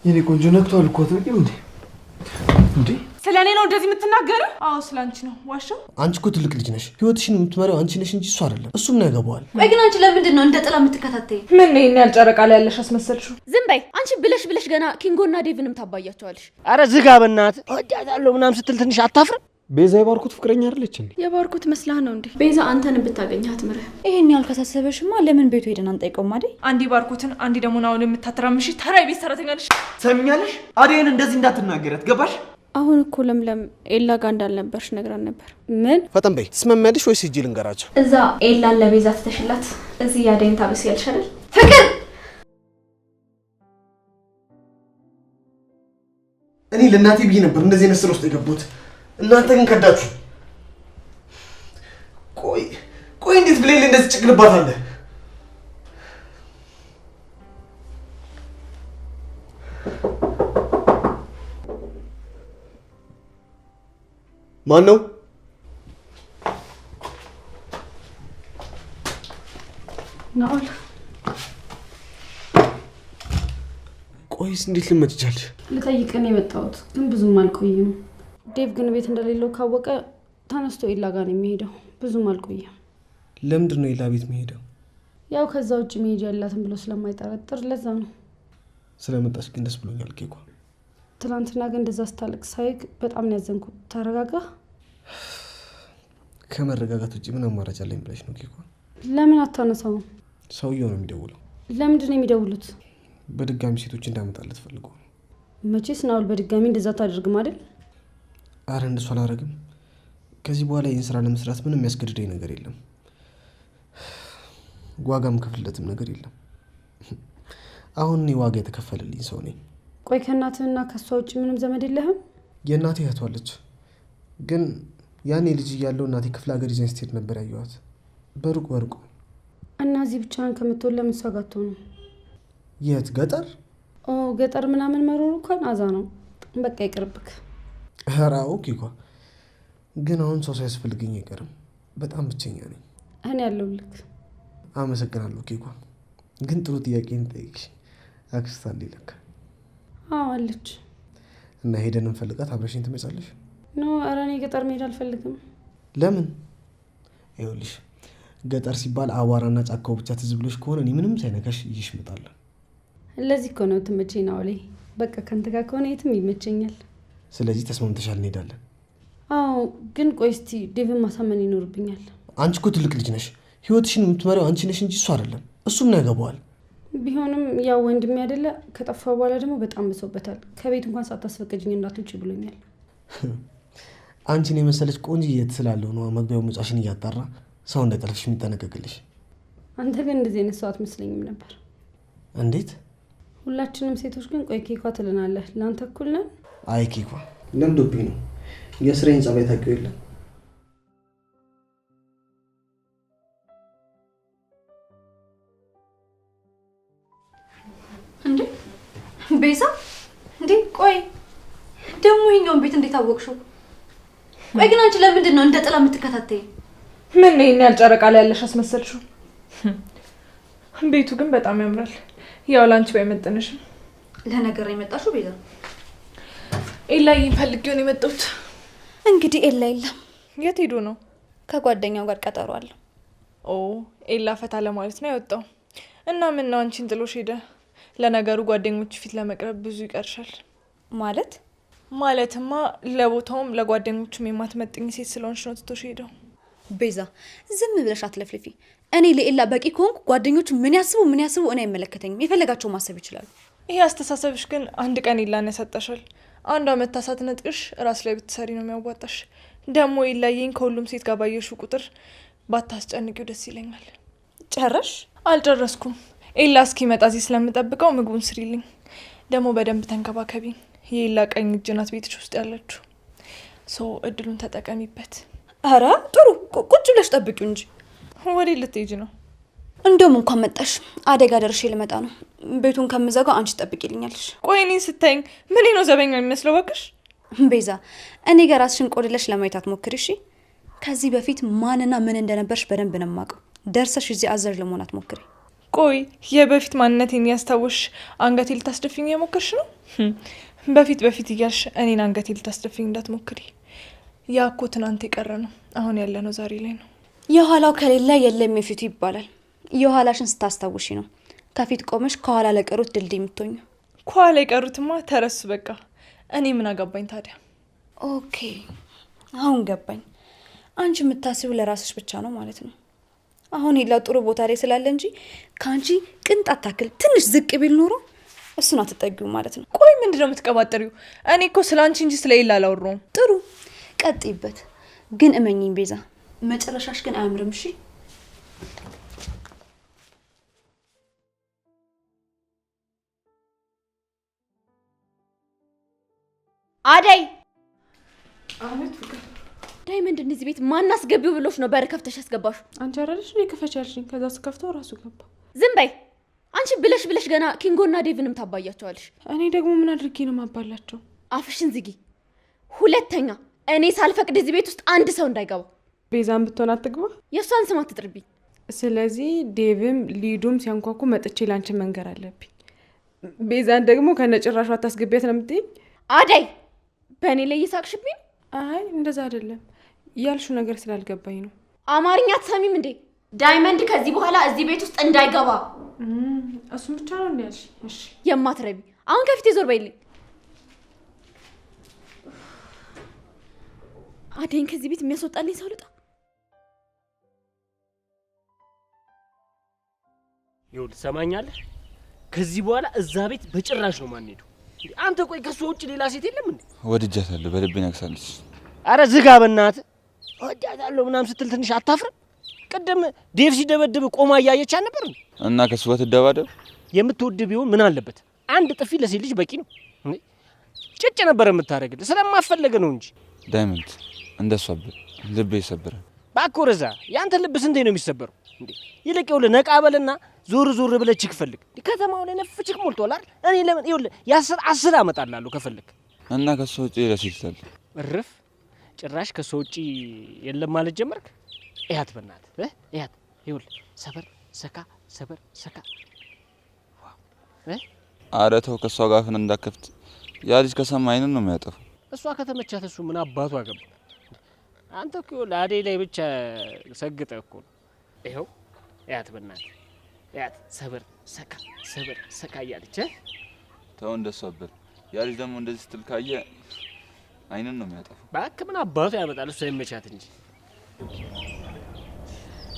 የኔ ቆንጆ ነክቷል እኮ አትነቂም እንዴ? እንዴ ስለኔ ነው እንደዚህ የምትናገረው? አዎ ስላንቺ ነው። ዋሻው አንቺ እኮ ትልቅ ልጅ ነሽ። ህይወትሽን የምትመሪው አንቺ ነሽ እንጂ እሱ አይደለም። እሱ ምን ያገባዋል? ቆይ ግን አንቺ ለምንድን ነው እንደ ጥላ የምትከታተይ? ምን ነው ይሄን ያልጨረቃ ላይ ያለሽ አስመሰልሽው? ዝም በይ አንቺ ብለሽ ገና ኪንጎና ዴቭንም ታባያቸዋለሽ። አረ ዝጋ በእናትህ ወዲያታለሁ ምናምን ስትል ትንሽ አታፍርም? ቤዛ የባርኩት ፍቅረኛ አይደለች እንዴ? የባርኩት መስላህ ነው እንዴ? ቤዛ አንተን ብታገኛት ምርህ ይሄን ያልከሳሰበሽማ ለምን ቤቱ ሄደን አንጠይቀውም አይደል? አንዲ ባርኩትን አንዲ ደግሞ ናውን የምታተራምሽ ተራ ቤት ሰራተኛ ነሽ። ሰሚኛለሽ? አዴን እንደዚህ እንዳትናገራት ገባሽ? አሁን እኮ ለምለም ኤላ ጋር እንዳልነበርሽ ነግራን ነበር። ምን ፈጠን በይ። ትስማሚያለሽ ወይስ ሂጂ ልንገራቸው? እዛ ኤላን ለቤዛ ትተሽላት እዚህ ያደን ታብስ ያልሽ አይደል? ፍቅር እኔ ለእናቴ ብዬ ነበር እንደዚህ አይነት ስራ ውስጥ የገቡት። እናንተ ግን ከዳችሁ። ቆይ እንዴት ብሌል እንደዚህ ጭቅልባታለህ? ማን ነው? ናኦል ቆይስ እንዴት ልመጭ ቻልሽ? ልጠይቅን የመጣሁት ግን ብዙም አልቆይም። ዴቭ ግን ቤት እንደሌለው ካወቀ ተነስቶ ኤላ ጋር ነው የሚሄደው። ብዙም አልቆይም። ለምንድን ነው ኤላ ቤት የሚሄደው? ያው ከዛ ውጭ መሄጃ የላትም ብሎ ስለማይጠረጥር ለዛ ነው። ስለመጣች ግን ደስ ብሎኛል ኬኳ። ትናንትና ግን እንደዛ ስታለቅስ ሳይክ በጣም ነው ያዘንኩት። ተረጋጋ። ከመረጋጋት ውጭ ምን አማራጭ አለኝ ብለሽ ነው ኬኳ? ለምን አታነሳውም? ሰውየው ነው የሚደውለው። ለምንድን ነው የሚደውሉት? በድጋሚ ሴቶች እንዳመጣለት ፈልጎ። መቼስ ናኦል በድጋሚ እንደዛ ታደርግም አይደል? አረ እንደሱ አላረግም። ከዚህ በኋላ ይህን ስራ ለመስራት ምንም የሚያስገድደኝ ነገር የለም። ዋጋም ከፍለትም ነገር የለም። አሁን እኔ ዋጋ የተከፈለልኝ ሰው ነኝ። ቆይ ከእናትህና ከሷ ውጭ ምንም ዘመድ የለህም? የእናቴ እህቷ አለች። ግን ያኔ ልጅ እያለሁ እናቴ ክፍለ ሀገር ይዘኝ ስትሄድ ነበር ያየኋት። በሩቁ እና እዚህ ብቻህን ከምትሆን ለምን እሷ ጋር አትሆንም? የት ገጠር? ገጠር ምናምን መሮሩ እንኳን አዛ ነው። በቃ ይቅርብክ። ኧረ አዎ ኬኳ። ግን አሁን ሰው ሳያስፈልገኝ አይቀርም። በጣም ብቸኛ ነኝ። እኔ ያለሁልክ። አመሰግናለሁ ኬኳ። ግን ጥሩ ጥያቄ እንጠይቅሽ። አክስት አለ ለካ? አዎ አለች። እና ሄደን እንፈልጋት አብረሽኝ ትመጫለሽ? ኖ ኧረ እኔ ገጠር መሄድ አልፈልግም። ለምን? ይኸውልሽ ገጠር ሲባል አዋራና ጫካው ብቻ ትዝ ብሎሽ ከሆነ እኔ ምንም ሳይነካሽ ይሽ እመጣለሁ። ለዚህ እኮ ነው ትመቸኝ ናኦል። በቃ ከአንተ ጋር ከሆነ የትም ይመቸኛል። ስለዚህ ተስማምተሻል? እንሄዳለን። አዎ ግን ቆይ እስቲ ዴቭን ማሳመን ይኖርብኛል። አንቺ እኮ ትልቅ ልጅ ነሽ። ህይወትሽን የምትመሪው አንቺ ነሽ እንጂ እሱ አይደለም። እሱ ምን ያገባዋል? ቢሆንም ያው ወንድሜ አይደለ? ከጠፋ በኋላ ደግሞ በጣም ብሶበታል። ከቤት እንኳን ሳታስፈቅጂኝ እንዳትወጪ ብሎኛል። አንቺን የመሰለች ቆንጆ ስላለው ነው መግቢያው መጫሽን እያጣራ ሰው እንዳይጠልፍሽ የሚጠነቀቅልሽ። አንተ ግን እንደዚህ አይነት ሰው አትመስለኝም ነበር። እንዴት? ሁላችንም ሴቶች ግን ቆይ ኬኳ ትለናለህ። ለአንተ እኩል ነን? አይ ኬኳ ለምዶብኝ ነው። የስራዬን ጸባይ ታውቂው የለም። እንዴ ቤዛ፣ እንዴ ቆይ ደግሞ ይሄኛውን ቤት እንዴት አወቅሽው? ቆይ ግን አንቺ ለምንድን ነው እንደ ጥላ የምትከታተይ? ምን ነው ይሄን ያልጨረቃ ላይ ያለሽ አስመሰልሽው? ቤቱ ግን በጣም ያምራል። ያው ላንቺ ባይመጥንሽም ለነገር የመጣሽው ቤዛ? ኤላዬን ፈልጌው ነው የመጣሁት። እንግዲህ ኤላ የለም። የት ሄዶ ነው? ከጓደኛው ጋር ቀጠሮ አለ። ኤላ ፈታ ለማለት ነው ያወጣው። እና ምን ነው አንቺን ጥሎሽ ሄደ? ለነገሩ ጓደኞቹ ፊት ለመቅረብ ብዙ ይቀርሻል። ማለትማ ለቦታውም ለጓደኞቹም የማትመጥኝ ሴት ስለሆንሽ ነው ትቶሽ ሄደው። ቤዛ ዝም ብለሽ አትለፍልፊ። እኔ ለኤላ በቂ ከሆንኩ ጓደኞቹ ምን ያስቡ እኔ አይመለከተኝም። የፈለጋቸው ማሰብ ይችላሉ። ይሄ አስተሳሰብሽ ግን አንድ ቀን ኤላን ያሳጣሻል። አንዷ መታሳት ነጥቅሽ ራስ ላይ ብትሰሪ ነው የሚያዋጣሽ። ደግሞ ኤላዬን ከሁሉም ሴት ጋር ባየሽው ቁጥር ባታስጨንቂው ደስ ይለኛል። ጨረሽ? አልጨረስኩም። ኤላ እስኪመጣ እዚህ ስለምጠብቀው ምግቡን ስሪልኝ። ደግሞ በደንብ ተንከባከቢኝ። የኤላ ቀኝ እጅ ናት ቤትሽ ውስጥ ያለችው። እድሉን ተጠቀሚበት። አረ ጥሩ። ቁጭ ብለሽ ጠብቂው እንጂ። ወዴት ልትሄጂ ነው? እንደውም እንኳን መጣሽ። አደጋ ደርሼ ልመጣ ነው። ቤቱን ከምዘጋው አንቺ ጠብቂልኛለሽ። ቆይ እኔን ስታይኝ ምን ነው ዘበኛ የሚመስለው? እባክሽ ቤዛ፣ እኔ ጋር ራስሽን ቆልለሽ ለማየት አትሞክሪ እሺ? ከዚህ በፊት ማንና ምን እንደነበርሽ በደንብ ነው የማውቀው። ደርሰሽ እዚህ አዛዥ ለመሆን አትሞክሪ። ቆይ የበፊት ማንነቴን ያስታውሽ አንገቴ ልታስደፍኝ የሞከርሽ ነው? በፊት እያልሽ እኔን አንገቴ ልታስደፍኝ እንዳትሞክሪ። ያ እኮ ትናንት የቀረ ነው። አሁን ያለነው ዛሬ ላይ ነው። የኋላው ከሌለ የለም የፊቱ ይባላል። የኋላሽን ስታስታውሺ ነው ከፊት ቆመሽ ከኋላ ለቀሩት ድልድይ የምትሆኙ። ከኋላ የቀሩትማ ተረሱ በቃ። እኔ ምን አገባኝ ታዲያ? ኦኬ አሁን ገባኝ። አንቺ የምታስቢው ለራስሽ ብቻ ነው ማለት ነው። አሁን ሄላ ጥሩ ቦታ ላይ ስላለ እንጂ ካንቺ ቅንጣት ታክል ትንሽ ዝቅ ቢል ኖሮ እሱን አትጠጊው ማለት ነው። ቆይ ምንድነው የምትቀባጥሪው? እኔ እኮ ስላንቺ እንጂ ስለሌላ አላወራሁም። ጥሩ ቀጥይበት፣ ግን እመኚኝ ቤዛ፣ መጨረሻሽ ግን አያምርም። እሺ አደይ ዳይመንድ እዚህ ቤት ማን አስገቢው ብሎሽ ነው በር ከፍተሽ ያስገባሽ? አንቺ አራለሽ ነው ከፈቻልሽኝ። ከዛ ስከፍተው ራሱ ገባ። ዝም በይ አንቺ ብለሽ ገና ኪንጎና ዴቭንም ታባያቸዋለሽ። እኔ ደግሞ ምን አድርጌ ነው ማባላቸው? አፍሽን ዝጊ። ሁለተኛ እኔ ሳልፈቅድ እዚህ ቤት ውስጥ አንድ ሰው እንዳይገባ። ቤዛን ብትሆን አትግባ። የሷን ስም አትጥርብኝ። ስለዚህ ዴቭም ሊዱም ሲያንኳኩ መጥቼ ላንቺ መንገር አለብኝ። ቤዛን ደግሞ ከነጭራሹ አታስገቢያት ነው የምትይኝ? አደይ በእኔ ላይ እየሳቅሽብኝ? አይ እንደዛ አይደለም፣ ያልሽው ነገር ስላልገባኝ ነው። አማርኛ አትሰሚም እንዴ? ዳይመንድ ከዚህ በኋላ እዚህ ቤት ውስጥ እንዳይገባ። እሱም ብቻ ነው እንዴ ያልሽ? እሺ የማትረቢ አሁን ከፊቴ ዞር በይልኝ። አደይን ከዚህ ቤት የሚያስወጣልኝ ሰው ልጣ። ይኸውልህ ትሰማኛለህ? ከዚህ በኋላ እዛ ቤት በጭራሽ ነው ማንሄዱ። አንተ ቆይ ከሱ ውጭ ሌላ ሴት የለም እንዴ? ወድጃታለሁ፣ በልቤ ነግሳለች። አረ ዝጋ በእናትህ። ወድጃታለሁ ምናምን ስትል ትንሽ አታፍርም? ቅድም ዴቭ ሲደበድብ ቆማ እያየች አልነበር እና ከሱ ጋር ትደባደብ? የምትወድ ቢሆን ምን አለበት? አንድ ጥፊ ለሴት ልጅ በቂ ነው። ጭጭ ነበር የምታደርግልህ፣ ስለማፈለገ ነው እንጂ። ዳይመንድ እንደሷ ልቤ ይሰብራል። እባክህ ወደዛ። ያንተ ልብ ስንቴ ነው የሚሰበረው እንዴ? ይልቅ ይኸውልህ ነቃ በልና ዞር ብለህ ችክ ፈልግ። ከተማው ላይ ነፍ ችክ ሞልቷል አይደል? እኔ ለምን ይኸውልህ የ10 አመጣልሃለሁ ከፈልክ። እና ከሱ ውጭ ሌላ ሴት አለ? እርፍ! ጭራሽ ከሱ ውጭ የለም ማለት ጀመርክ? እያት በእናትህ እያት። ይኸውልህ ሰበር ሰካ ኧረ ተው፣ ከሷ ጋር አፍን እንዳከፍት። ያ ልጅ ከሰማ አይንን ነው የሚያጠፋው። እሷ ከተመቻት እሱ ምን አባቱ አገባ? አንተ እኮ ለአደይ ላይ ብቻ ሰግጠህ እኮ ነው። ይኸው እያት በእናትህ እያት። ሰበር ሰካ እያለች ተው እንደሷ በል። ያ ልጅ ደግሞ እንደዚህ ስትል ካየ አይንን ነው የሚያጠፋው። እባክህ ምን አባቱ ያመጣል? እሷ ይመቻት እንጂ።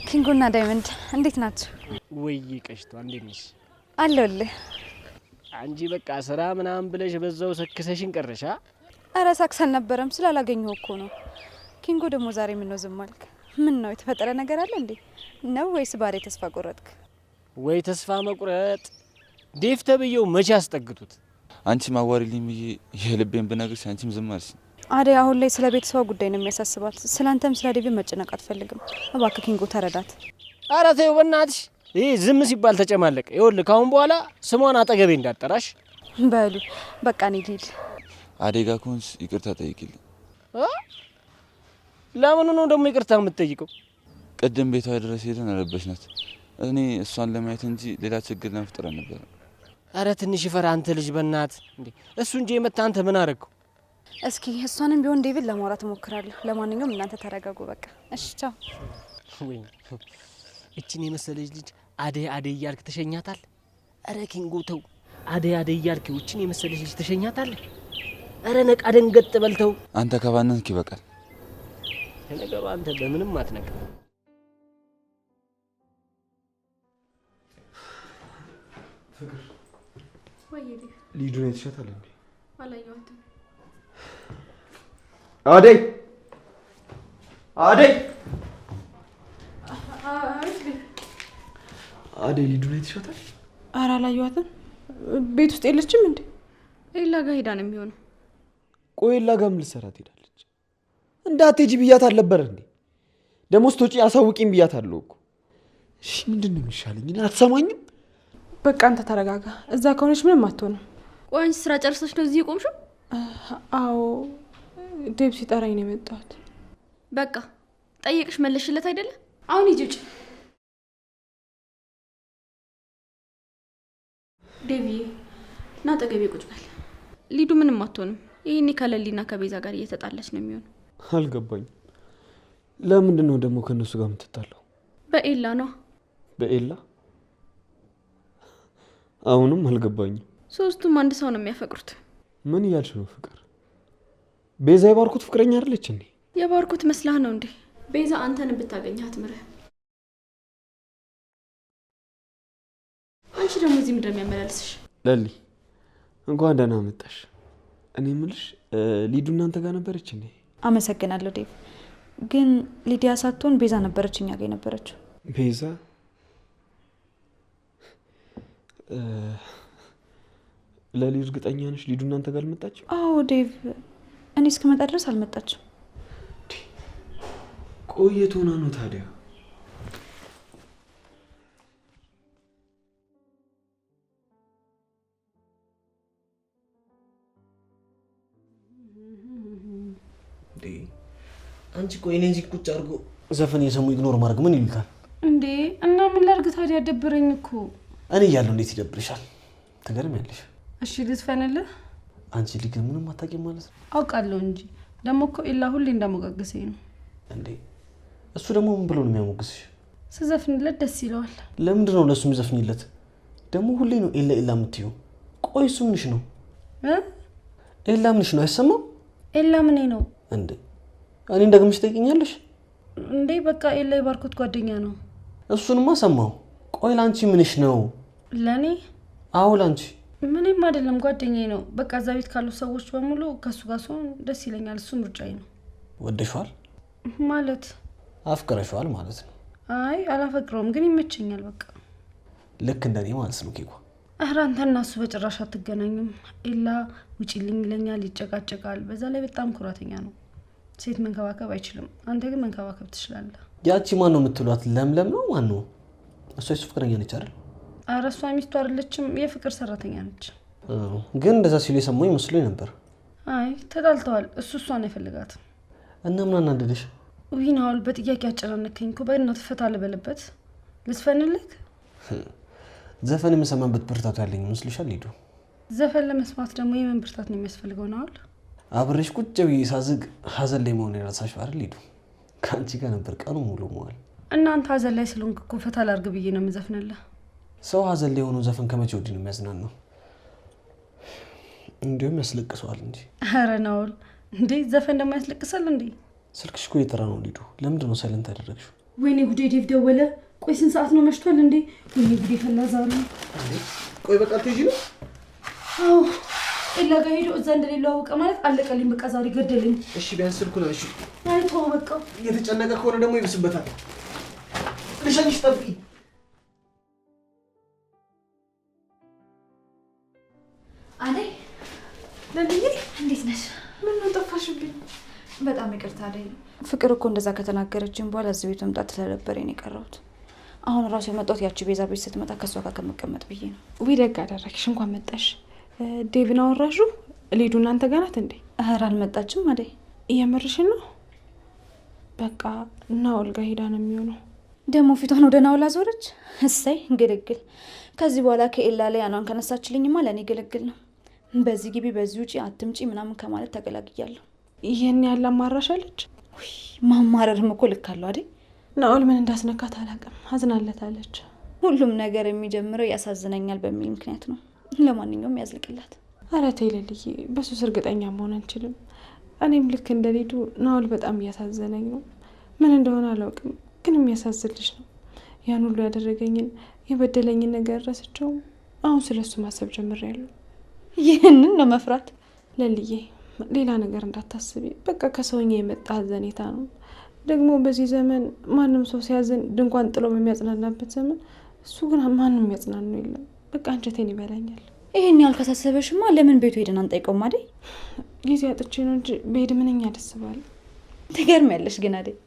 ኪንጎና ዳይመንድ እንዴት ናችሁ? ወይ ቀሽቷ እንዴት ነሽ? አለሁልህ። አንጂ በቃ ስራ ምናምን ብለሽ በዛው ሰክሰሽን ቀረሻ? አረ ሳክስ አልነበረም፣ ስላላገኘው እኮ ነው። ኪንጎ ደግሞ ዛሬ ምን ነው ዝም አልክ? ምን ነው የተፈጠረ ነገር አለ እንዴ? ነው ወይስ ባሬ ተስፋ ቆረጥክ? ወይ ተስፋ መቁረጥ። ዴቭ ተብዬው መቼ አስጠግቱት? አንቺ ማዋሪልኝ ብዬ የልቤን ብነግርሽ አንቺም ዝም አልሽ። አደይ አሁን ላይ ስለ ቤተሰቧ ጉዳይ ነው የሚያሳስባት። ስላንተም ስለ ዴቭ መጨነቅ አትፈልግም። እባክህ ኪንጎ ተረዳት። አረ ተይው በእናትሽ። ይሄ ዝም ሲባል ተጨማለቀ። ይኸውልህ ካሁን በኋላ ስሟን አጠገቤ እንዳጠራሽ። በሉ በቃ እኔ ልሂድ። አደይ ጋር ከሆንሽ ይቅርታ ጠይቂልኝ። ለምን ነው ደግሞ ይቅርታ የምትጠይቀው? ቅድም ቤቷ ድረስ ሄደን ረበሽናት። እኔ እሷን ለማየት እንጂ ሌላ ችግር ለመፍጠር አልነበረም። አረ ትንሽ ይፈራ አንተ ልጅ በእናት እንዴ። እሱ እንጂ የመታ አንተ ምን አረግከው? እስኪ እሷንም ቢሆን ዴቪድ ለማውራት እሞክራለሁ። ለማንኛውም እናንተ ተረጋጉ በቃ። እሺ ቻው። ወይ እቺን የመሰለች ልጅ አደይ እያልክ ተሸኛታል? አረ ኪንጎ ተው። አደይ እያልክ እቺን የመሰለች ልጅ ተሸኛታል? አረ ነቃ ደንገጥ በልተው። አንተ ከባነንክ ይበቃል። ነገሩ አንተ በምንም አትነካ። ፍቅር ወይ ሊዱን የተሻታል እንዴ? አላየኋትም። አደይ ሊዱን የተሻታል? ኧረ አላየኋትም። ቤት ውስጥ የለችም እንዴ? ኤላ ጋር ሄዳ ነው የሚሆነው። ቆይ ኤላ ጋር ምን ልትሰራ ትሄዳለች? እንዳትሄጂ ብያት አልነበረ እንዴ? ደግሞ ስትወጪ አሳውቂኝ ብያት አለው እኮ። እሺ ምንድን ነው የሚሻለኝ? አትሰማኝም? በቃ አንተ ተረጋጋ። እዛ ከሆነች ምንም አትሆንም። ቆይ አንቺ ስራ ጨርሰሽ ነው እዚህ የቆምሽው? አዎ ዴቭ ሲጠራኝ ነው የመጣሁት። በቃ ጠይቅሽ መለሽለት አይደለ? አሁን ሂጂ ውጪ። ዴቪዬ ና ጠገቤ ቁጭ በል። ሊዱ ምንም አትሆንም። ይሄኔ ከለሊና ከቤዛ ጋር እየተጣላች ነው የሚሆነው። አልገባኝም። ለምንድን ነው ደግሞ ከእነሱ ጋር የምትጣለው? በኤላ ነው። በኤላ? አሁንም አልገባኝም። ሶስቱም አንድ ሰው ነው የሚያፈቅሩት። ምን እያልሽ ነው? ፍቅር ቤዛ የባርኮት ፍቅረኛ አይደለች እንዴ? የባርኮት መስላህ ነው እንዴ? ቤዛ አንተን ብታገኛት ምርህ። አንቺ ደግሞ እዚህ ምንድን ነው የሚያመላልስሽ? ለሊ እንኳን ደህና መጣሽ። እኔ የምልሽ ሊዱ እናንተ ጋር ነበረች እንዴ? አመሰግናለሁ ዴቭ። ግን ሊዲያ ሳትሆን ቤዛ ነበረች እኛ ጋር የነበረችው። ቤዛ? ለሊ እርግጠኛ ነሽ ሊዱ እናንተ ጋር አልመጣችም? አዎ ዴቭ፣ እኔ እስክመጣ ድረስ አልመጣችም። ቆየት ሆና ነው ታዲያ? አንቺ ቆይ እኔ እዚህ ቁጭ አድርጎ ዘፈን የሰሙ ኢግኖር ማድረግ ምን ይሉታል እንዴ? እና ምን ላድርግ ታዲያ? ደብረኝ እኮ። እኔ እያለሁ እንዴት ይደብርሻል? ትገርሚያለሽ። እሺ ልዝፈንልህ? አንቺ ልጅ ምንም አታውቂም ማለት ነው። አውቃለሁ እንጂ ደግሞ እኮ ኤላ ሁሌ እንዳሞጋገሰኝ ነው። እንዴ እሱ ደግሞ ምን ብሎ ነው የሚያሞግስሽ? ስዘፍንለት ደስ ይለዋል። ለምንድን ነው ለእሱ የሚዘፍኝለት? ደግሞ ሁሌ ነው ኤላ ኤላ የምትይው? ቆይ እሱ ምንሽ ነው? ኤላ ምንሽ ነው? አይሰማም? ኤላ ምኔ ነው እንዴ? እኔ እንደግምሽ ትጠይቂኛለሽ እንዴ? በቃ ኤላ የባርኮት ጓደኛ ነው። እሱንማ ሰማሁ። ቆይ ላንቺ ምንሽ ነው? ለኔ? አዎ ላንቺ። ምንም አይደለም፣ ጓደኛዬ ነው። በቃ እዛ ቤት ካሉ ሰዎች በሙሉ ከሱ ጋር ሲሆን ደስ ይለኛል። እሱ ምርጫዬ ነው። ወደሽዋል ማለት? አፍቅረሽዋል ማለት ነው? አይ አላፈቅረውም፣ ግን ይመቸኛል። በቃ ልክ እንደኔ ማለት ነው ኬኳ። ኧረ አንተና እሱ በጭራሽ አትገናኙም። ኤላ ውጪልኝ ይለኛል፣ ይጨቃጨቃል። በዛ ላይ በጣም ኩራተኛ ነው። ሴት መንከባከብ አይችልም። አንተ ግን መንከባከብ ትችላለህ። ያቺ ማን ነው የምትሏት? ለምለም ነው? ማን ነው እሷ? የሱ ፍቅረኛ ነች አይደል? ኧረ እሷ ሚስቱ አይደለችም፣ የፍቅር ሰራተኛ ነች። ግን እንደዛ ሲሉ የሰማኝ መስሎኝ ነበር። አይ ተጣልተዋል። እሷን አይፈልጋትም። እና ምን አናደደሽ? ውይ ናውል፣ በጥያቄ አጨናነከኝ እኮ። በእናትህ ፈታ ልበልበት። ልዝፈንልህ? ዘፈን የምሰማበት ብርታቱ ያለኝ ይመስልሻል? ሂዱ። ዘፈን ለመስማት ደግሞ የምን ብርታት ነው የሚያስፈልገው? ናውል፣ አብሬሽ ቁጭ ብዬ ሳዝግ ሀዘን ላይ መሆን የራሳሽ አይደል? ሂዱ። ከአንቺ ጋር ነበር ቀኑ ሙሉ መዋል። እናንተ ሀዘን ላይ ስለሆንክ እኮ ፈታ ላድርግ ብዬ ነው የምዘፍንልህ። ሰው ሀዘን ላይ ሆኖ ዘፈን ከመቼ ወዲህ ነው የሚያዝናናው? እንዲሁም ያስለቅሰዋል እንጂ። ኧረ ናውል፣ እንዴ ዘፈን ደግሞ ያስለቅሳል እንዴ? ስልክሽ እኮ እየጠራ ነው። ሂዱ። ለምንድን ነው ሳይለንት ያደረግሽው? ወይኔ ጉዴ፣ ዴቭ ደወለ። ቆይ ስንት ሰዓት ነው? መሽቷል እንዴ? ወይኔ ጉዴ ፈላ ዛሬ። ቆይ በቃ ትሄጂ ነው? አዎ ኤላ ጋር ሄዶ እዛ እንደሌለው አወቀ ማለት አለቀልኝ። በቃ ዛሬ ገደለኝ። እሺ ቢያንስ ስልኩን አንሺ። አይ ተው በቃ። እየተጨነቀ ከሆነ ደግሞ ይብስበታል። ልሸኝሽ፣ ጠብቂ። አደይ፣ ለልዬ እንዴት ነሽ? ምን ነው ጠፋሽብኝ? በጣም ይቅርታ አደይ። ፍቅር እኮ እንደዛ ከተናገረችኝ በኋላ እዚህ ቤት መምጣት ስለነበረኝ ነው የቀረሁት። አሁን ራሱ የመጣሁት ያቺ ቤዛ ቤት ስትመጣ ከሷ ጋር ከመቀመጥ ብዬ ነው። ውይ ደግ አደረግሽ፣ እንኳን መጣሽ። ዴቪን አወራሹ? ሊዱ እናንተ ጋር ናት እንዴ? ኧረ አልመጣችም አደይ። እየመርሽን ነው? በቃ ናኦል ጋር ሄዳ ነው የሚሆነው። ደግሞ ፊቷን ወደ ናኦል አዞረች። እሰይ ግልግል። ከዚህ በኋላ ከኤላ ላይ አኗን ከነሳችልኝማ ለእኔ ግልግል ነው። በዚህ ግቢ በዚህ ውጪ አትምጪ ምናምን ከማለት ተገላግያለሁ። ይህን ያለ አማራሻለች? ማማረርም እኮ ልክ አለው አይደል? ናኦል ምን እንዳስነካት አላውቅም፣ አዝናለታለች። ሁሉም ነገር የሚጀምረው ያሳዝነኛል በሚል ምክንያት ነው። ለማንኛውም ያዝልቅላት። ኧረ ተይ ለልዬ፣ በሱስ እርግጠኛ መሆን አንችልም። እኔም ልክ እንደ ሊዱ ናኦል በጣም እያሳዘነኝ ነው። ምን እንደሆነ አላውቅም፣ ግን የሚያሳዝን ልጅ ነው። ያን ሁሉ ያደረገኝን የበደለኝን ነገር ረስቸው አሁን ስለሱ ማሰብ ጀምሬያለሁ። ይህንን ነው መፍራት? ለልዬ ሌላ ነገር እንዳታስቢ፣ በቃ ከሰውኛ የመጣ ሀዘኔታ ነው። ደግሞ በዚህ ዘመን ማንም ሰው ሲያዝን ድንኳን ጥሎ በሚያጽናናበት ዘመን እሱ ግን ማንም የሚያጽናኑ የለም። በቃ አንጀቴን ይበላኛል። ይሄን ያህል ካሳሰበሽማ ለምን ቤቱ ሄደን አንጠይቀውም አይደል? ጊዜ አጥቼ ነው እንጂ በሄድ ምንኛ ደስ ባለ። ትገርሚያለሽ ግን አይደል?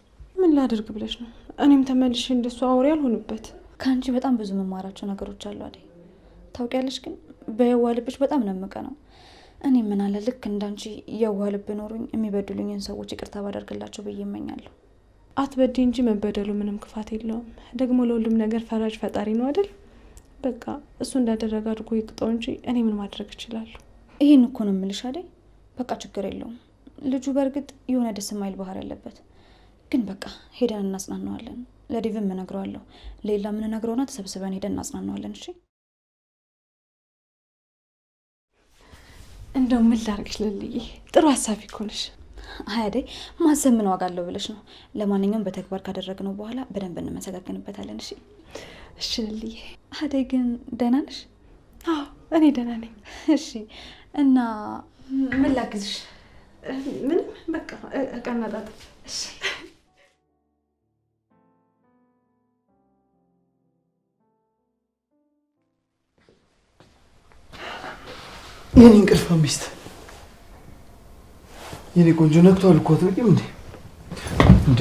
ምን ላድርግ ብለሽ ነው? እኔም ተመልሼ እንደሱ አውሬ አልሆንበት። ከአንቺ በጣም ብዙ መማራቸው ነገሮች አሉ አይደል? ታውቂያለሽ፣ ግን በየዋህ ልብሽ በጣም ነምቀ ነው። እኔ ምን አለ ልክ እንዳንቺ የዋህ ልብ ኖሩኝ የሚበድሉኝን ሰዎች ይቅርታ ባደርግላቸው ብዬ እመኛለሁ። አትበዲ እንጂ መበደሉ ምንም ክፋት የለውም። ደግሞ ለሁሉም ነገር ፈራጅ ፈጣሪ ነው አይደል? በቃ እሱ እንዳደረገ አድርጎ ይቅጣው እንጂ እኔ ምን ማድረግ እችላለሁ? ይሄን እኮ ነው የምልሽ አይደል? በቃ ችግር የለውም። ልጁ በእርግጥ የሆነ ደስ የማይል ባህሪ ያለበት፣ ግን በቃ ሄደን እናጽናናዋለን። ለዴቭም እነግረዋለሁ፣ ሌላ ምን እነግረውና ተሰብስበን ሄደን እናጽናናዋለን። እሺ እንደው ምን ላድርግሽ ልልዬ፣ ጥሩ ሀሳብ እኮ ነሽ። አይደል ማሰብ ምን ዋጋ አለው ብለሽ ነው። ለማንኛውም በተግባር ካደረግነው በኋላ በደንብ እንመሰጋገንበታለን። እሺ እሺ ልልዬ። አደይ ግን ደህና ነሽ? አዎ እኔ ደህና ነኝ። እሺ እና ምን ላግዝሽ? ምንም በቃ እቃና ጣጣ። እሺ የኔ እንቅልፋ ሚስት የኔ ቆንጆ ነክቷል እኮ አትበቂም እንዴ? እንዴ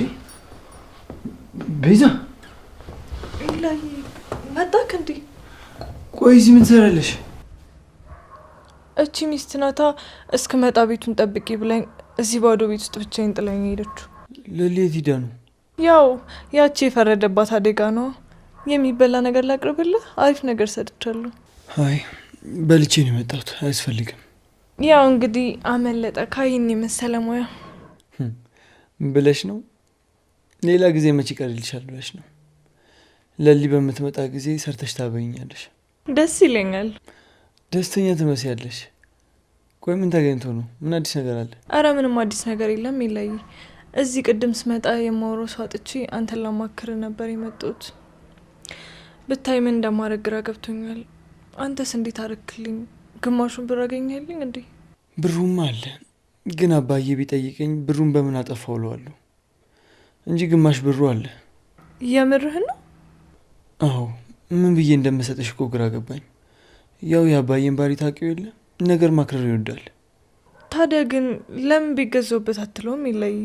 ቤዛ ላይ መጣክ እንዴ? ቆይ እዚህ ምን ትሰራለሽ? እቺ ሚስት ናታ እስክመጣ ቤቱን ጠብቂ ብላኝ እዚህ ባዶ ቤት ውስጥ ብቻዬን ጥላኝ ሄደችው። ለሌት ሂዳ ነው? ያው ያቺ የፈረደባት አደጋ ነው። የሚበላ ነገር ላቅርብልህ? አሪፍ ነገር ሰጥቻለሁ። አይ በልቼ ነው የመጣሁት፣ አያስፈልግም። ያው እንግዲህ አመለጠ ካይን የመሰለ ሙያ ብለሽ ነው? ሌላ ጊዜ መቼ ይቀርልሻል ብለሽ ነው? ለሊ በምትመጣ ጊዜ ሰርተሽ ታበይኛለሽ። ደስ ይለኛል። ደስተኛ ትመስያለሽ። ቆይ ምን ተገኝቶ ነው? ምን አዲስ ነገር አለ? አረ ምንም አዲስ ነገር የለም። ይለይ እዚህ ቅድም ስመጣ የማወራው ሰው አጥቼ አንተን ላማክር ነበር የመጣሁት። ብታይ ምን እንደማደርግ ግራ ገብቶኛል። አንተስ እንዴት አረክልኝ? ግማሹን ብር አገኘልኝ እንዴ? ብሩም አለ፣ ግን አባዬ ቢጠይቀኝ ብሩን በምን አጠፋው እለዋለሁ እንጂ ግማሽ ብሩ አለ። የምርህ ነው? አዎ ምን ብዬ እንደምሰጥሽ እኮ ግራ ገባኝ። ያው የአባዬን ባሪ ታውቂው የለ ነገር ማክረር ይወዳል። ታዲያ ግን ለምን ቢገዛውበት አትለውም? ይለይ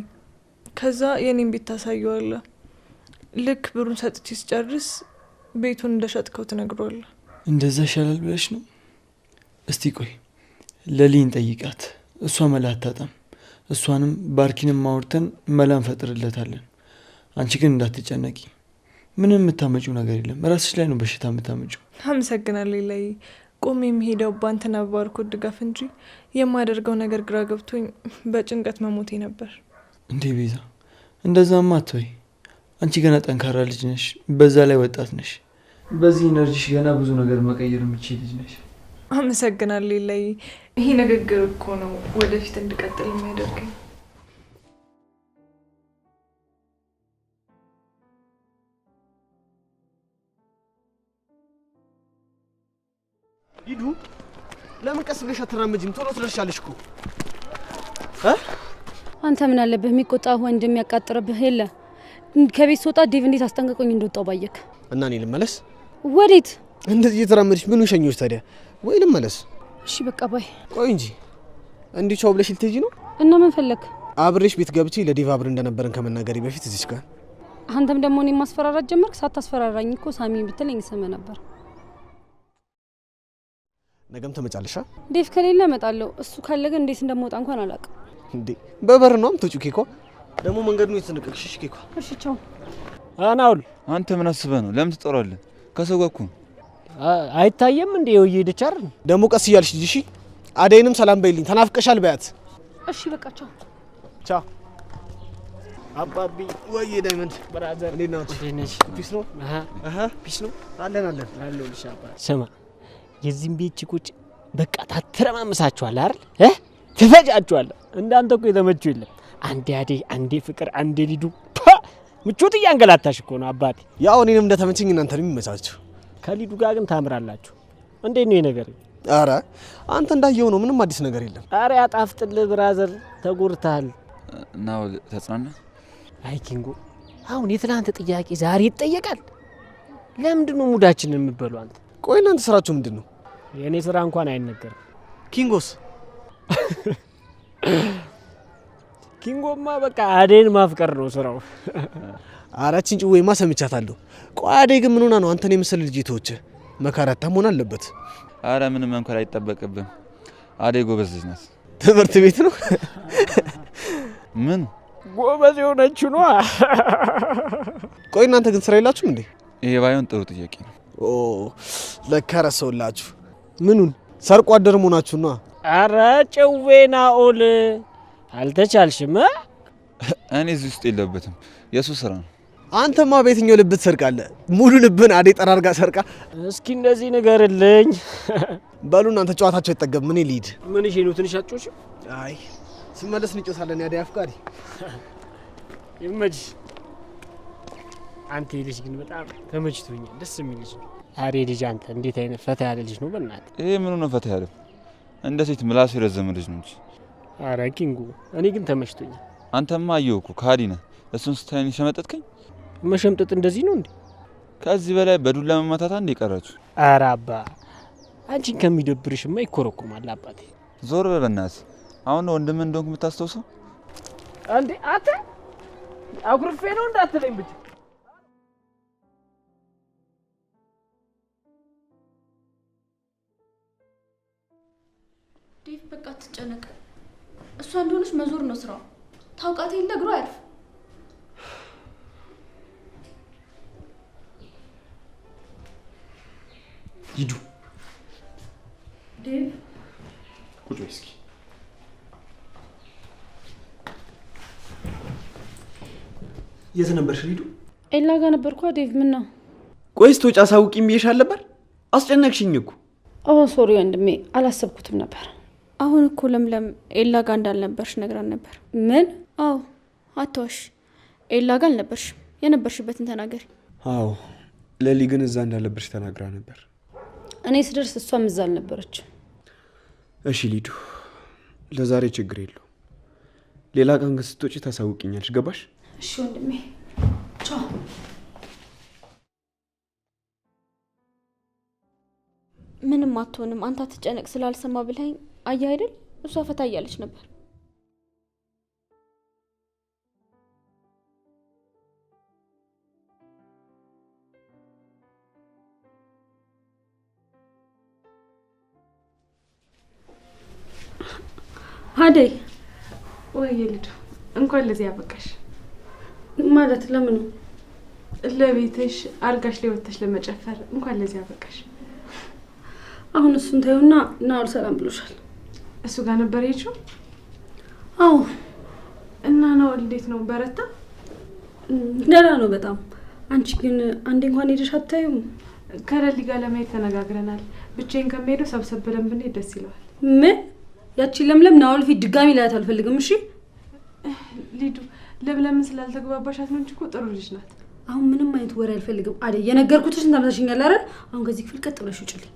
ከዛ የኔን ቤት ታሳየዋለህ። ልክ ብሩን ሰጥቼ ስጨርስ ቤቱን እንደሸጥከው ትነግረዋለህ። እንደዛ ይሻላል ብለሽ ነው? እስቲ ቆይ ለሊን ጠይቃት፣ እሷ መላ አታጣም። እሷንም ባርኪንም ማውርተን መላ እንፈጥርለታለን። አንቺ ግን እንዳትጨነቂ፣ ምንም የምታመጪው ነገር የለም። ራስሽ ላይ ነው በሽታ የምታመጪው። አመሰግናለሁ ይለይ። ቆሜ የሚሄደው ባንተና ባርኮት ድጋፍ እንጂ የማደርገው ነገር ግራ ገብቶኝ በጭንቀት መሞቴ ነበር። እንዴ ቤዛ እንደዛማ አትበይ። አንቺ ገና ጠንካራ ልጅ ነሽ፣ በዛ ላይ ወጣት ነሽ። በዚህ ኢነርጂሽ ገና ብዙ ነገር መቀየር የምትችይ ልጅ ነሽ። አመሰግናለሁ ይለይ። ይሄ ንግግር እኮ ነው ወደፊት እንድቀጥል የሚያደርገኝ። ሂዱ። ለምን ቀስ ብለሽ አትራመጂም? ቶሎ ትደርሻለሽ እኮ። አንተ ምን አለብህ? የሚቆጣ ወንድ የሚያቃጥርብህ የለ። ከቤት ስወጣ ዴቭ እንዴት አስጠንቅቆኝ እንደወጣው ባየክ። እና እኔ ልመለስ? ወዴት? እንደዚህ እየተራመድሽ ምን ሸኞች ታዲያ? ወይ ልመለስ? እሺ በቃ ባይ። ቆይ እንጂ እንዲህ ቻው ብለሽ ልትሄጂ ነው? እና ምን ፈለክ? አብሬሽ ቤት ገብቼ ለዴቭ አብረን እንደነበረን ከመናገሬ በፊት እዚች ጋር አንተም ደግሞ እኔን ማስፈራራት ጀመርክ። ሳታስፈራራኝ እኮ ሳሚን ብትለኝ ሰመ ነበር። ነገም ተመጫለሻ? ዴቭ ከሌለ እመጣለሁ። እሱ ካለ ግን እንዴት እንደምወጣ እንኳን አላውቅም። እንዴ በበር ነው የምትወጪው? ኬኳ ደግሞ መንገዱ ነው የተነቀቅሽ። እሺ ኬኳ። እሺ ቻው። አናውል አንተ ምን አስበህ ነው? ለምን ትጠራለህ? ከሰው ጋር እኮ አይታየም እንዴ? እየሄደች አይደል? ደግሞ ቀስ እያልሽ ልጅ። እሺ አደይንም ሰላም በይልኝ። ተናፍቀሻል በያት። እሺ በቃ ቻው። ቻው አባቢ። ወይ ዳይመንድ ብራዘር እንዴት ነው? ነሽ? ፒስ ነው? ፒስ ነው። አለን አለሁልሽ አባ። ስማ የዚህም ቤት ቺኮች በቃ ታተረማምሳቸዋል አይደል? ትፈጃቸዋል። እንዳንተ እኮ የተመቸው የለም። አንዴ አደይ፣ አንዴ ፍቅር፣ አንዴ ሊዱ። ምቾት እያንገላታሽ እኮ ነው አባቴ። ያው እኔንም እንደተመቸኝ እናንተንም ይመቻችሁ። ከሊዱ ጋር ግን ታምራላችሁ። እንዴት ነው ነገር? አረ አንተ እንዳየው ነው፣ ምንም አዲስ ነገር የለም። አረ ያጣፍጥልህ ብራዘር፣ ተጎርታል። ናው ተጽናና። አይ ኪንጎ፣ አሁን የትላንት ጥያቄ ዛሬ ይጠየቃል። ለምንድን ነው ሙዳችንን የምትበሉ አንተ? ቆይ እናንተ ስራችሁ ምንድን ነው? የኔ ስራ እንኳን አይነገርም። ኪንጎስ? ኪንጎማ በቃ አደይን ማፍቀር ነው ስራው። አራችን ጭዌማ ሰምቻታለሁ። ቆይ አደይ ግን ምን ሆና ነው አንተን የመሰለ ልጅ ተወች? መካራታ መሆን አለበት። አረ ምንም እንኳን አይጠበቅብም። አደይ ጎበዝ ልጅ ናት። ትምህርት ቤት ነው ምን ጎበዝ የሆነችው ነው። ቆይ እናንተ ግን ስራ የላችሁም እንዴ? ይሄ ባይሆን ጥሩ ጥያቄ ነው። ኦ ለከረሰውላችሁ ምኑን ሰርቆ አደር መሆናችሁና አረ ጨዌ ናኦል አልተቻልሽም እኔ እዚህ ውስጥ የለበትም የሱ ስራ ነው አንተማ በየትኛው ልብ ትሰርቃለህ ሙሉ ልብን አዴ ጠራርጋ ሰርቃ እስኪ እንደዚህ ንገርልኝ በሉ እናንተ ጨዋታቸው አይጠገብ ምን ይሊድ ምን እሺ ነው ትንሽ አጮሽ አይ ስመለስ እንጮሳለን ያዴ አፍቃሪ ይመጅ አንተ ልጅ ግን በጣም ተመችቶኛል ደስ የሚል ልጅ አሬ ልጅ አንተ እንዴት አይነት ፈታ ያለ ልጅ ነው በእናትህ ይሄ ምን ነው ፈታ ያለ እንደ ሴት ምላስ የረዘመ ልጅ ነው እንጂ አረ ኪንጉ እኔ ግን ተመችቶኛል አንተማ አየውኩ ካዲ ነህ እሱን ስታይን ሸመጠጥከኝ መሸምጠጥ እንደዚህ ነው እንዴ ከዚህ በላይ በዱላ መማታት አንዴ ቀራችሁ አረ አባ አንቺን ከሚደብርሽማ ይኮረኩማል አባቴ ዞር በእናትህ አሁን ወንድም እንደሆንክ የምታስተውሰው አንዴ አተ አኩርፌ ነው እንዳትለኝ ብቻ ዴቭ በቃ አትጨነቅ እሷ እንደሆነች መዞር ነው ስራው ታውቃት የለ እግሯ አያርፍ ሂዱ ዴቭ ቁጭ በይ እስኪ የት ነበርሽ ሂዱ ኤላ ጋር ነበርኩ ዴቭ ምን ነው ቆይስ ተወጫ ሳውቂኝ ብዬሻል ነበር አስጨነቅሽኝ እኮ ኦ ሶሪ ወንድሜ አላሰብኩትም ነበር አሁን እኮ ለምለም ኤላ ጋር እንዳልነበርሽ ነግራን ነበር ምን አዎ አትዋሽ ኤላ ጋር አልነበርሽ የነበርሽበትን ተናገሪ አዎ ለሊ ግን እዛ እንዳለብሽ ተናግራ ነበር እኔ ስደርስ እሷም እዛ አልነበረች እሺ ሊዱ ለዛሬ ችግር የለው ሌላ ቀን ስትወጪ ታሳውቂኛለሽ ገባሽ እሺ ወንድሜ ቻው ምንም አትሆንም አንተ አትጨነቅ ስላልሰማ ብለኝ አያ አይደል እሷ ፈታ እያለች ነበር አደይ ወይ ልጅ እንኳን ለዚህ ያበቃሽ ማለት ለምን ለቤትሽ አርጋሽ ላይ ወጥተሽ ለመጨፈር እንኳን ለዚህ ያበቃሽ አሁን እሱን ታዩና ናኦል ሰላም ብሎሻል እሱ ጋር ነበር የሄድሽው አዎ እና ናኦል እንዴት ነው በረታ ደህና ነው በጣም አንቺ ግን አንዴ እንኳን ሄደሽ አታዩም ከለሊ ጋር ለማየት ተነጋግረናል ብቻዬን ከመሄደው ሰብሰብ ብለን ብንሄድ ደስ ይለዋል ምን ያቺ ለምለም ናኦል ፊት ድጋሚ ላያት አልፈልግም እሺ ሊዱ ለምለም ስላልተግባባሻት ነው እንጂ እኮ ጥሩ ልጅ ናት አሁን ምንም አይነት ወሬ አልፈልግም አደይ የነገርኩትሽ እንታመጣሽኛል አይደል አሁን ከዚህ ክፍል ቀጥ ብለሽ ውጪልኝ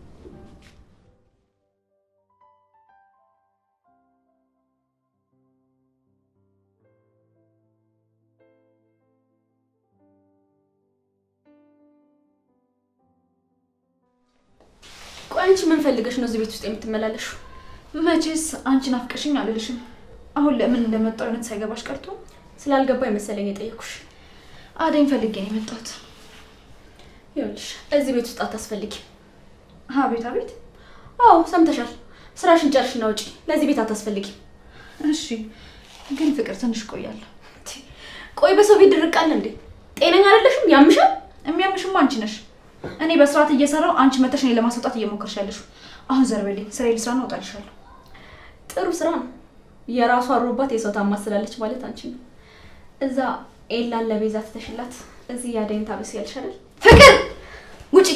አንቺ ምን ፈልገሽ ነው እዚህ ቤት ውስጥ የምትመላለሹ መቼስ አንቺን አፍቀሽኝ አልልሽም አሁን ለምን እንደመጣው አይነት ሳይገባሽ ቀርቶ ስላልገባኝ መሰለኝ የጠየኩሽ አደኝ ፈልጌ ነው የመጣሁት ይኸውልሽ እዚህ ቤት ውስጥ አታስፈልጊ አቤት አቤት አዎ ሰምተሻል ስራሽን ጨርሽና ውጪ ለዚህ ቤት አታስፈልጊ እሺ ግን ፍቅር ትንሽ ቆያለሁ ቆይ በሰው ቤት ድርቃል እንዴ ጤነኛ አይደለሽም ያምሻል የሚያምሽም አንቺ ነሽ እኔ በስርዓት እየሰራው አንቺ መተሽ እኔ ለማስወጣት እየሞከርሽ ያለሽ አሁን ዘርበልኝ ስራዬ ልስራ ነው እወጣልሻለሁ ጥሩ ስራ ነው የራሷ አሮባት የሰው ታማስላለች ማለት አንቺ ነው እዛ ኤላን ለቤዛ ተተሽላት እዚህ ያደይን ታብስ ያልሽ አይደል ፍቅር ውጪ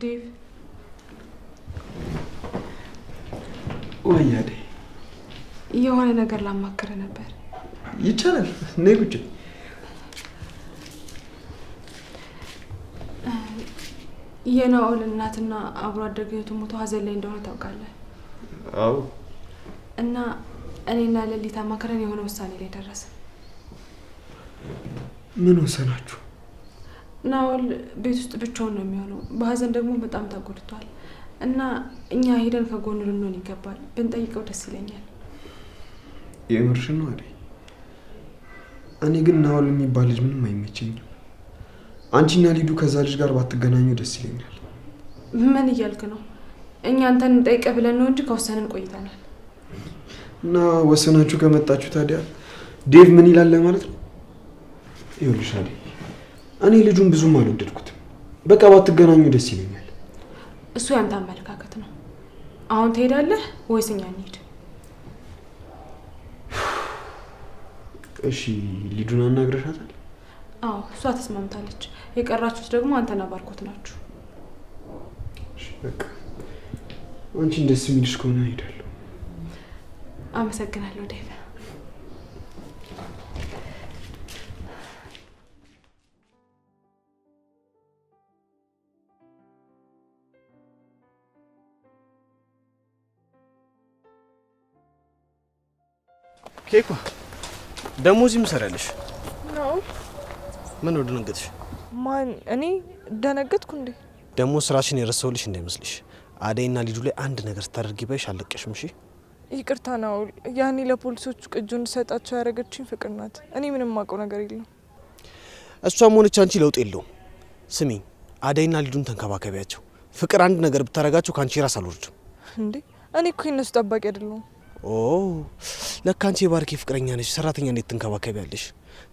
ዴቭ ወይ አደይ የሆነ ነገር ላማከረ ነበር ይቻላል ነይ ቁጭ የናኦል እናትና አብሮ አደገቱ ሞቶ ሀዘን ላይ እንደሆነ ታውቃለህ አዎ እና እኔና ለሊ ተማክረን የሆነ ውሳኔ ላይ ደረሰ ምን ወሰናችሁ ናኦል ቤት ውስጥ ብቻውን ነው የሚሆነው በሀዘን ደግሞ በጣም ተጎድቷል እና እኛ ሄደን ከጎኑ ልንሆን ይገባል ብንጠይቀው ደስ ይለኛል የምርሽ ነው አደይ እኔ ግን ናኦል የሚባል ልጅ ምንም አይመቸኝም አንቺና ሊዱ ከዛ ልጅ ጋር ባትገናኙ ደስ ይለኛል ምን እያልክ ነው? እኛ አንተን እንጠይቀህ ብለን ነው እንጂ ከወሰንን ቆይተናል። እና ወሰናችሁ ከመጣችሁ ታዲያ ዴቭ ምን ይላል ማለት ነው? ይኸውልሽ አዴ፣ እኔ ልጁን ብዙም አልወደድኩትም። በቃ ባትገናኙ ደስ ይለኛል። እሱ ያንተ አመለካከት ነው። አሁን ትሄዳለህ ወይስ እኛ እንሂድ? እሺ ልጁን አናግረሻታል? አዎ እሷ ተስማምታለች። የቀራችሁት ደግሞ አንተና ባርኮት ናችሁ። እሺ በቃ አንቺን ደስ የሚልሽ ከሆነ እሄዳለሁ። አመሰግናለሁ ዴቭ። ኬኳ ደሞ እዚህ ምን ሰራለሽ? ነው ምን ወደ ደነገጥሽ? ማን? እኔ ደነገጥኩ እንዴ? ደሞ ስራሽን የረሳውልሽ እንዳይመስልሽ። አደይና ልጁ ላይ አንድ ነገር ስታደርጊ ባይሽ አለቀሽም። እሺ ይቅርታ ነው። ያኔ ለፖሊሶቹ ቅጁ እንድሰጣቸው ያደረገችኝ ፍቅር ናት። እኔ ምንም ማውቀው ነገር የለም። እሷም ሆነች አንቺ ለውጥ የለውም። ስሚኝ፣ አደይና ልጁን ተንከባከቢያቸው። ፍቅር አንድ ነገር ብታረጋቸው ካንቺ ራስ አልወርድም። እንዴ እኔ እኮ የነሱ ጠባቂ አይደለሁም። ኦ ለካ አንቺ የባርኬ ፍቅረኛ ነሽ። ሰራተኛ እንዴት ትንከባከቢያለሽ?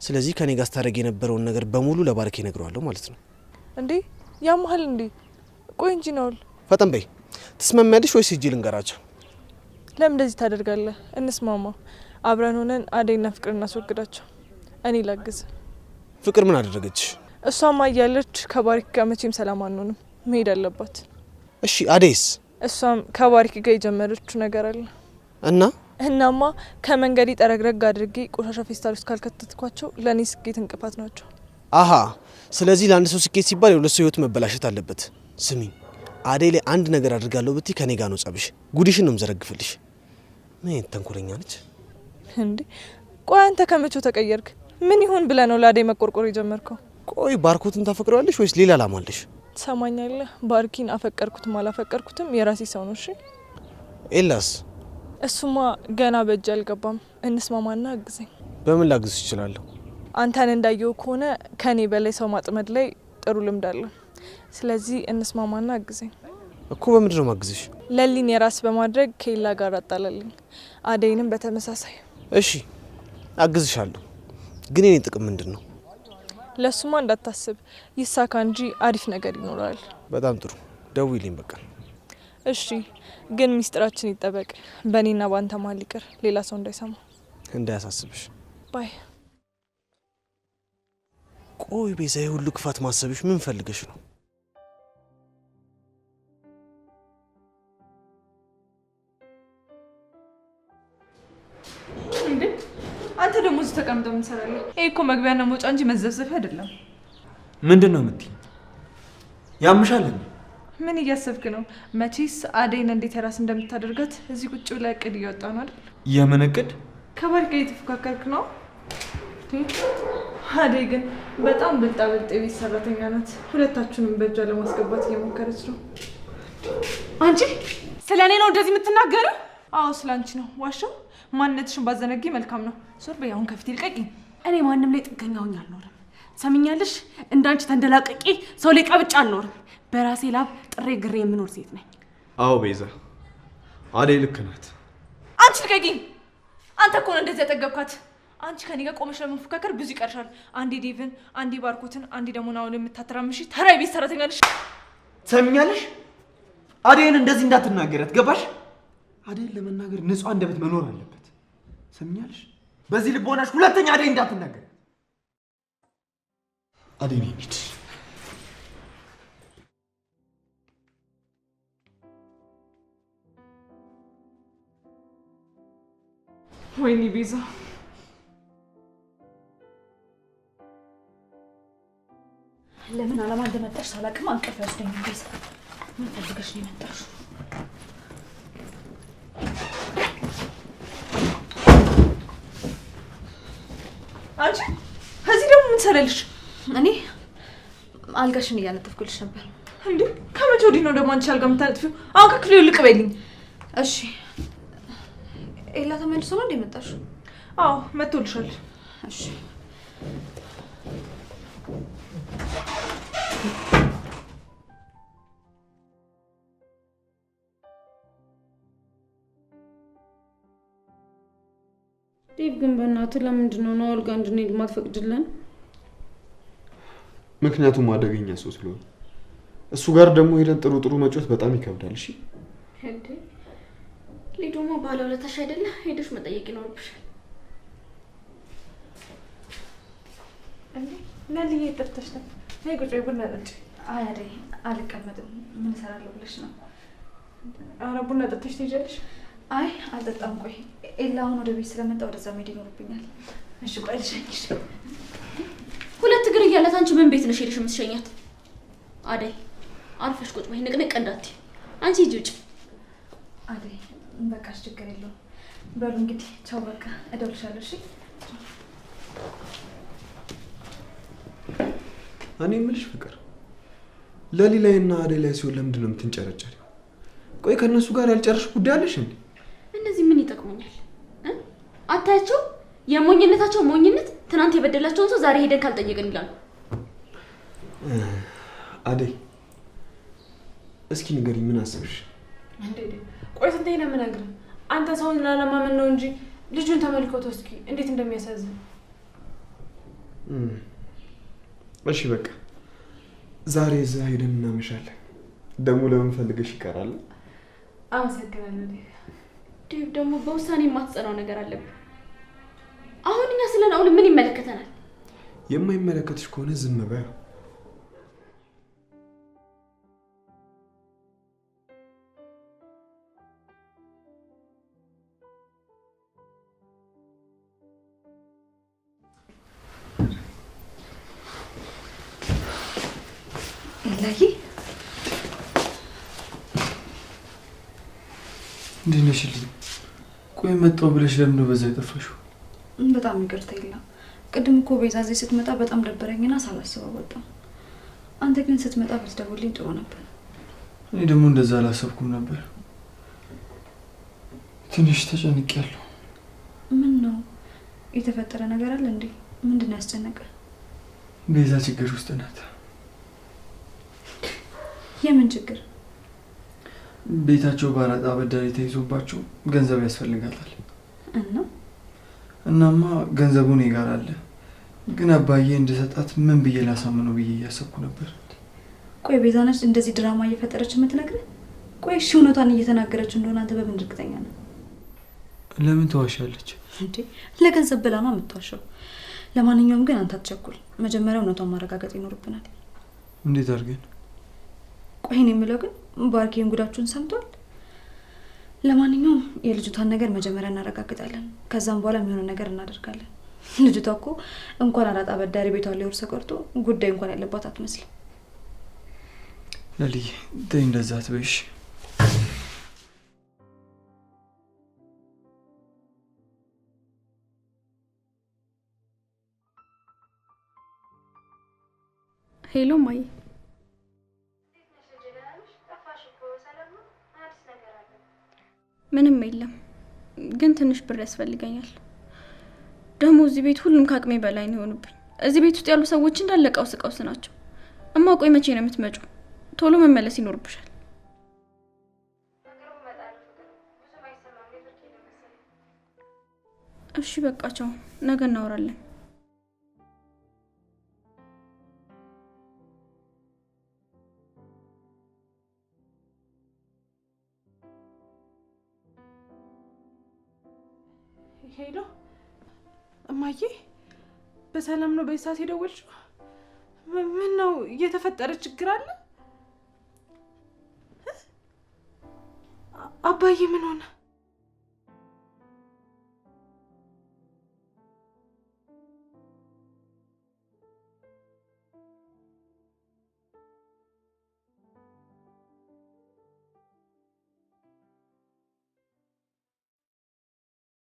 ስለዚህ ከኔ ጋር ስታደርጊ የነበረውን ነገር በሙሉ ለባርኬ ነግረዋለሁ ማለት ነው። እንዴ ያማል እንዴ? ቆይ እንጂ ነው። ፈጠን በይ። ትስማሚያለሽ ወይስ ሂጂ ልንገራቸው? ለምን እንደዚህ ታደርጋለህ? እንስማማ። አብረን ሆነን አደይና ፍቅር እናስወግዳቸው። እኔ ላግዝ። ፍቅር ምን አደረገች? እሷማ እያለች ከባሪክ ጋር መቼም ሰላም አንሆንም። መሄድ አለባት። እሺ አደይስ? እሷም ከባሪክ ጋር የጀመረችው ነገር አለ እናማ ከመንገድ ጠረግረግ አድርጌ ቆሻሻ ፌስታል ውስጥ ካልከተትኳቸው ለኔ ስኬት እንቅፋት ናቸው። አሃ ስለዚህ ለአንድ ሰው ስኬት ሲባል የሁለት ሰው ህይወት መበላሸት አለበት። ስሚ አደይ ላይ አንድ ነገር አድርጋለሁ ብትይ ከኔ ጋር ነው ጸብሽ። ጉዲሽን ነው መዘረግፍልሽ። ምን ተንኮለኛ ነች እንዴ? ቆይ አንተ ከመቼው ተቀየርክ? ምን ይሁን ብለህ ነው ለአደይ መቆርቆር የጀመርከው? ቆይ ባርኮትን ታፈቅረዋለሽ ወይስ ሌላ ዓላማ አለሽ? ትሰማኛለህ? ባርኪን አፈቀርኩትም አላፈቀርኩትም የራሴ ሰው ነው። እሺ ኤላስ? እሱማ ገና በእጅ አልገባም። እንስማማና አግዘኝ። በምን ላግዝሽ እችላለሁ? አንተን እንዳየው ከሆነ ከኔ በላይ ሰው ማጥመድ ላይ ጥሩ ልምድ አለ። ስለዚህ እንስማማና አግዘኝ። እኮ በምንድን ነው ማግዝሽ? ለሊን የራስ በማድረግ ከሌላ ጋር አጣላልኝ። አደይንም በተመሳሳይ። እሺ አግዝሻለሁ። ግን የኔ ጥቅም ምንድን ነው? ለሱማ እንዳታስብ፣ ይሳካ እንጂ አሪፍ ነገር ይኖራል። በጣም ጥሩ። ደውይልኝ በቃ። እሺ ግን ሚስጥራችን ይጠበቅ። በእኔና ባንተ መሀል ይቅር፣ ሌላ ሰው እንዳይሰማ። እንዳያሳስብሽ። ባይ። ቆይ ቤዛ ሁሉ ክፋት ማሰብሽ ምን ፈልገሽ ነው? እንዴ አንተ ደግሞ እዚህ ተቀምጠው ምን ሰራለህ? ይሄ እኮ መግቢያና መውጫ እንጂ መዘፍዘፊያ አይደለም። ምንድነው የምትይኝ? ያምሻል እንዴ? ምን እያሰብክ ነው? መቼስ አደይን እንዴት የራስ እንደምታደርጋት እዚህ ቁጭ ብለህ እቅድ እያወጣ ነው አይደል? የምን እቅድ? ከባሪ ጋር እየተፎካከርክ ነው። አደይ ግን በጣም ብልጣ ብልጥ የቤት ሰራተኛ ናት። ሁለታችሁንም በእጇ ለማስገባት እየሞከረች ነው። አንቺ ስለ እኔ ነው እንደዚህ የምትናገረው? አዎ ስለ አንቺ ነው። ዋሻው ማንነትሽን ባዘነጊ መልካም ነው። ዞር በይ አሁን ከፊት ልቀቂኝ። እኔ ማንም ላይ ጥገኛ ሆኜ አልኖርም። ሰምኛለሽ? እንዳንቺ ተንደላቀቂ ሰው ላይ ቀብጬ አልኖርም። በራሴ ላብ ጥሬ ግሬ የምኖር ሴት ነኝ። አዎ ቤዛ፣ አደይ ልክ ናት። አንቺ ልቀቂኝ። አንተ እኮ ነው እንደዚህ ያጠገብካት። አንቺ ከኔ ጋር ቆመሽ ለመፎካከር ብዙ ይቀርሻል። አንዴ ዴቭን፣ አንዴ ባርኮትን፣ አንዴ ደግሞ ናውን የምታተራምሺ ተራ የቤት ሰራተኛ ነሽ። ሰምኛለሽ? አደይን እንደዚህ እንዳትናገረት ገባሽ? አደይን ለመናገር ንጹህ አንደበት መኖር አለበት። ሰምኛለሽ? በዚህ ልቦናሽ ሁለተኛ አደይ እንዳትናገር። አደይ ነች። ወይኔ ቤዛ፣ ለምን አላማ እንደመጣሽ ሳላቅም አንቀፍ ያስደኝ። ቤዛ ምን ፈልገሽ ነው የመጣሽው? አንቺ እዚህ ደግሞ ምን ሰራልሽ? እኔ አልጋሽን እያነጠፍኩልሽ ነበር። እንዴ ከመቼ ወዲህ ነው ደግሞ አንቺ አልጋ የምታነጥፊው? አሁን ከክፍሌ ልቅ በይልኝ። እሺ ኤላ ተመልሶ ነው እንደ መጣሽው? አዎ መጥቶልሻል። እሺ ዴቭ ግን በእናትህ ለምንድን ነው ናኦል ጋር እንድንሄድ ማትፈቅድልን? ምክንያቱም አደገኛ ሰው ስለሆነ እሱ ጋር ደግሞ ሄደን ጥሩ መጫወት በጣም ይከብዳል። እሺ እንዴ ሊዱማ ባለውለታሽ አይደለ? ሄደሽ መጠየቅ ይኖርብሻል። እንዴ ለልዬ ጠርተሽ ነው? ነይ ቁጭ በይ ቡና ጠጪ። አይ አደይ አልቀመጥም። ምን እሰራለሁ ብለሽ ነው? ኧረ ቡና ጠጥተሽ ትሄጃለሽ? አይ አልጠጣም። ቆይ ኤላ አሁን ወደ ቤት ስለመጣ ወደዛ መሄድ ይኖርብኛል። እሺ ቆይ ልሸኝሽ። ሁለት እግር እያላት አንቺ ምን ቤት ነሽ ሄደሽ የምትሸኛት? አደይ አርፈሽ ቁጭ በይ፣ ንቅንቅ እንዳትዪ። አንቺ ሂጂ ውጭ። አደይ በቃሽ፣ ችግር የለውም። በሉ እንግዲህ ቻው፣ በቃ እደውልሻለሁ። እሺ እኔ የምልሽ ፍቅር ለሊላይና አደይ ላይ ሲሆን ለምንድን ነው የምትንጨረጨሪው? ቆይ ከእነሱ ጋር ያልጨረሽ ጉዳይ አለሽ እንዴ? እነዚህ ምን ይጠቅሙኛል? አታያቸው? የሞኝነታቸው ሞኝነት ትናንት የበደላቸውን ሰው ዛሬ ሄደን ካልጠየቅን ይላሉ። አደይ እስኪ ንገሪኝ፣ ምን አሰብሽ? እንዴ ቆይ ስንቴ ነው የምነግርህ? አንተ ሰውን ላለማመን ነው እንጂ ልጁን ተመልከተው እስኪ እንዴት እንደሚያሳዝን። እሺ በቃ ዛሬ እዛ ሄደን እናመሻለን። ደግሞ ለምን ፈልገሽ ይቀራል? አመሰግናለሁ ዴቭ። ዴቭ ደግሞ በውሳኔ የማትጸናው ነገር አለብን። አሁን እኛ ስለ ናኦል ምን ይመለከተናል? የማይመለከትሽ ከሆነ ዝም በይ። ኤላዬ እንዴት ነሽልኝ? ቆይ መጣሁ ብለሽ ለምን ነው በዛ የጠፋሽው? በጣም ይቅርታ ኤላ። ቅድም እኮ ቤዛ እዚህ ስትመጣ በጣም ደበረኝና ሳላስበው ወጣሁ። አንተ ግን ስትመጣ ብትደውልልኝ ጥሩ ነበር። እኔ ደግሞ እንደዛ አላሰብኩም ነበር። ትንሽ ተጨንቄያለሁ። ምን ነው የተፈጠረ ነገር አለ እንዴ? ምንድን ነው ያስጨነቀ? ቤዛ ችግር ውስጥ ናት። የምን ችግር? ቤታቸው ባራጣ አበዳሪ ተይዞባቸው ገንዘብ ያስፈልጋታል። እናማ ገንዘቡ እኔ ጋር አለ፣ ግን አባዬ እንድሰጣት ምን ብዬ ላሳምነው ብዬ እያሰብኩ ነበር። ቆይ ቤዛ ነች እንደዚህ ድራማ እየፈጠረች የምትነግረኝ? ቆይ እሺ እውነቷን እየተናገረች እንደሆነ አንተ በምን እርግጠኛ ነህ? ለምን ትዋሻለች እንዴ? ለገንዘብ ብላ ነው የምትዋሸው። ለማንኛውም ግን አንተ አትቸኩል። መጀመሪያ እውነቷን ማረጋገጥ ይኖርብናል። እንዴት አድርገን? ቆይ እኔ የምለው ግን ባርኪን ጉዳችሁን ሰምቷል? ለማንኛውም የልጅቷን ነገር መጀመሪያ እናረጋግጣለን። ከዛም በኋላ የሚሆነው ነገር እናደርጋለን። ልጅቷ እኮ እንኳን አራጣ አበዳሪ ቤቷን ሊወርስ ቀርቶ ጉዳይ እንኳን ያለባት አትመስልም። ለልዬ ተይ እንደዛ አትበይሽ። ሄሎ ማይ፣ ምንም የለም ግን ትንሽ ብር ያስፈልገኛል። ደግሞ እዚህ ቤት ሁሉም ከአቅሜ በላይ ነው የሆኑብኝ። እዚህ ቤት ውስጥ ያሉ ሰዎች እንዳለ ቀውስ ናቸው። እማ ቆይ መቼ ነው የምትመጪው? ቶሎ መመለስ ይኖርብሻል። እሺ በቃ ቻው፣ ነገ እናወራለን። ሄሎ እማዬ፣ በሰላም ነው በሰዓት የደወልሽው? ምን ነው እየተፈጠረ ችግር አለ? አባዬ ምን ሆነ?